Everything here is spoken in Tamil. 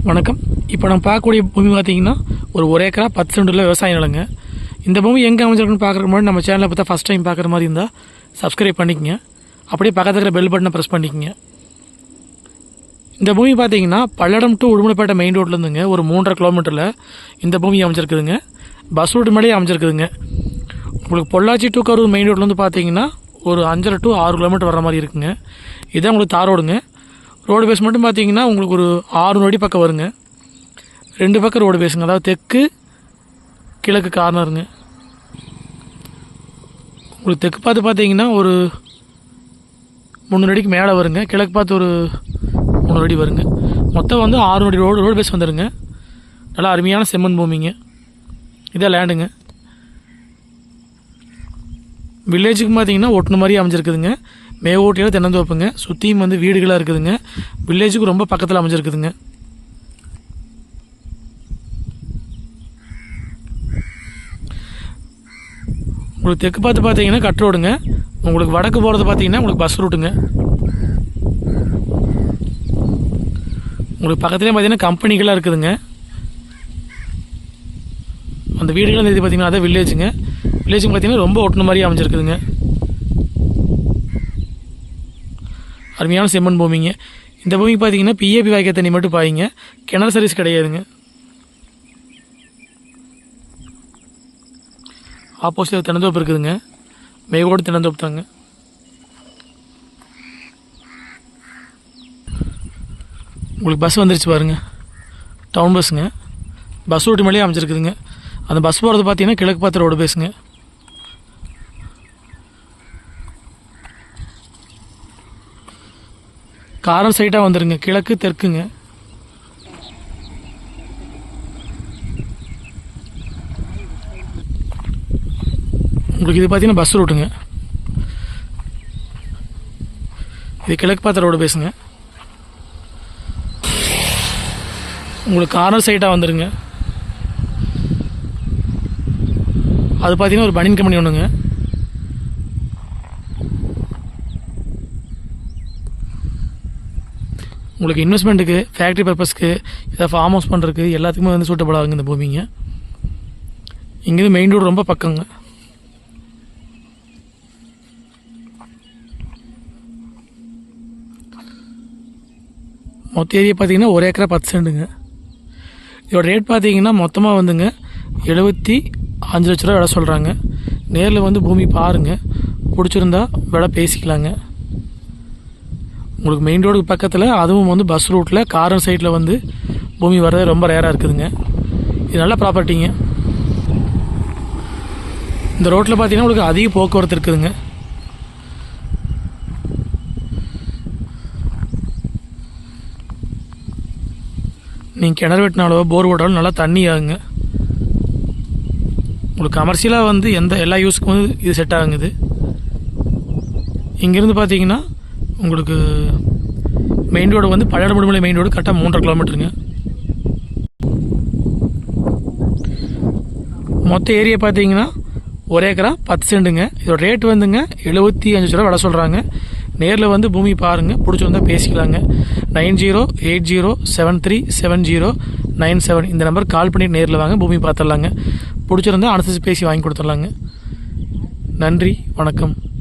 வணக்கம். இப்போ நம்ம பார்க்கக்கூடிய பூமி பார்த்தீங்கன்னா ஒரு ஏக்கரா 10 சென்டில் விவசாய நிலங்க. இந்த பூமி எங்கே அமைஞ்சிருக்குன்னு பார்க்குற மாதிரி நம்ம சேனலை பார்த்தா ஃபஸ்ட் டைம் பார்க்குற மாதிரி இருந்தால் சப்ஸ்கிரைப் பண்ணிக்கங்க. அப்படியே பக்கத்தில் இருக்கிற பெல் பட்டனை ப்ரெஸ் பண்ணிக்கங்க. இந்த பூமி பார்த்தீங்கன்னா பல்லடம் டு உடுமலைப்பேட்டை மெயின் ரோட்லேருந்துங்க ஒரு 3.5 கிலோமீட்டரில் இந்த பூமி அமைஞ்சிருக்குதுங்க. பஸ் ரூட் மேலேயே அமைஞ்சிருக்குதுங்க. உங்களுக்கு பொள்ளாச்சி டு கரூர் மெயின் ரோட்லேருந்து பார்த்தீங்கன்னா ஒரு 5.5 to 6 கிலோமீட்டர் வர மாதிரி இருக்குங்க. இதான் உங்களுக்கு தார் ரோடுங்க. ரோடு பேஸ் மட்டும் பார்த்தீங்கன்னா உங்களுக்கு ஒரு 600 அடி பக்கம் வருங்க. 2 பக்கம் ரோடு பேஸுங்க, அதாவது தெற்கு கிழக்கு கார்னருங்க. உங்களுக்கு தெற்கு பார்த்து பார்த்தீங்கன்னா ஒரு 300 அடிக்கு மேலே வருங்க. கிழக்கு பார்த்து ஒரு 300 அடி வருங்க. மொத்தம் வந்து 600 அடி ரோடு பேஸ் வந்துடுங்க. நல்லா அருமையான செம்மண் பூமிங்க. இதான் லேண்டுங்க. வில்லேஜுக்கு பார்த்தீங்கன்னா ஒட்டுன மாதிரி அமைஞ்சிருக்குதுங்க. மேவோட்டியில் தென்னந்தோப்புங்க. சுற்றியும் வந்து வீடுகளாக இருக்குதுங்க. வில்லேஜுக்கு ரொம்ப பக்கத்தில் அமைஞ்சிருக்குதுங்க. உங்களுக்கு தெற்கு பார்த்து பார்த்தீங்கன்னா கட் ரோடுங்க. உங்களுக்கு வடக்கு போகிறது பார்த்தீங்கன்னா உங்களுக்கு பஸ் ரூட்டுங்க. உங்களுக்கு பக்கத்துலேயே பார்த்தீங்கன்னா கம்பெனிகளாக இருக்குதுங்க. அந்த வீடுகள் இது பார்த்தீங்கன்னா அதான் வில்லேஜுங்க. வில்லேஜுக்கு பார்த்தீங்கன்னா ரொம்ப ஒட்டுன மாதிரி அமைஞ்சிருக்குதுங்க. அருமையான செம்மண் பூமிங்க. இந்த பூமிக்கு பார்த்தீங்கன்னா பிஏபி வாய்க்கால் தண்ணி மட்டும் பாய்ங்க. கிணறு சர்வீஸ் கிடையாதுங்க. ஆப்போசிட் தென்னந்தோப்பு இருக்குதுங்க. மேகோடு தென்னந்தோப்பு தாங்க. உங்களுக்கு பஸ் வந்துருச்சு பாருங்கள். டவுன் பஸ்ஸுங்க. பஸ் ரூட்டு மேலேயே அமைச்சிருக்குதுங்க. அந்த பஸ் போகிறது பார்த்தீங்கன்னா கிழக்கு பார்த்து ரோடு பேசுங்க. காரம் சைட்டாக வந்துடுங்க. கிழக்கு தெற்குங்க. உங்களுக்கு இது பார்த்தீங்கன்னா பஸ் ரூட்டுங்க. இது கிழக்கு பார்த்த ரோடு பேசுங்க. உங்களுக்கு கார்னர் சைட்டாக வந்துடுங்க. அது பார்த்தீங்கன்னா ஒரு பனியன் கம்பெனி ஒன்றுங்க. உங்களுக்கு இன்வெஸ்ட்மெண்ட்டுக்கு, ஃபேக்ட்ரி பர்பஸ்க்கு, ஏதாவது ஃபார்ம் ஹவுஸ் பண்ணுறதுக்கு எல்லாத்துக்குமே வந்து சூட்டபுள் ஆகுங்க இந்த பூமிங்க. இங்கேருந்து மெயின் ரோடு ரொம்ப பக்கங்க. மொத்த ஏரியா பார்த்தீங்கன்னா ஒரு ஏக்கரா 10 சென்ட்டுங்க. இதோட ரேட் பார்த்தீங்கன்னா மொத்தமாக வந்துங்க 75 லட்ச ரூபா விலை சொல்கிறாங்க. நேரில் வந்து பூமி பாருங்கள். பிடிச்சிருந்தா விலை பேசிக்கலாங்க. உங்களுக்கு மெயின் ரோடுக்கு பக்கத்தில், அதுவும் வந்து பஸ் ரூட்டில் கார்னர் சைட்டில் வந்து பூமி வர்றது ரொம்ப ரேராக இருக்குதுங்க. இது நல்ல ப்ராப்பர்ட்டிங்க. இந்த ரோட்டில் பார்த்தீங்கன்னா உங்களுக்கு அதிக போக்குவரத்து இருக்குதுங்க. நீங்கள் கிணறு வெட்டினாலோ போர் போட்டாலும் நல்லா தண்ணி ஆகுங்க. உங்களுக்கு கமர்ஷியலாக வந்து எல்லா யூஸுக்கும் வந்து இது செட் ஆகுங்க. இங்கேருந்து பார்த்தீங்கன்னா உங்களுக்கு மெயின் ரோடு வந்து பல்லடம் உடுமலை மெயின் ரோடு கரெக்டாக 3.5 கிலோமீட்டருங்க. மொத்த ஏரியா பார்த்தீங்கன்னா ஒரு ஏக்கரா 10 சென்ட்டுங்க. இதோட ரேட் வந்துங்க 75 லட்ச ரூபா விலை சொல்கிறாங்க. நேரில் வந்து பூமி பாருங்கள். பிடிச்சிருந்தா பேசிக்கலாங்க. 9080737097 இந்த நம்பர் கால் பண்ணிட்டு நேரில் வாங்க. பூமி பார்த்துடலாங்க. பிடிச்சிருந்தா அனுசரித்து பேசி வாங்கி கொடுத்துடலாங்க. நன்றி, வணக்கம்.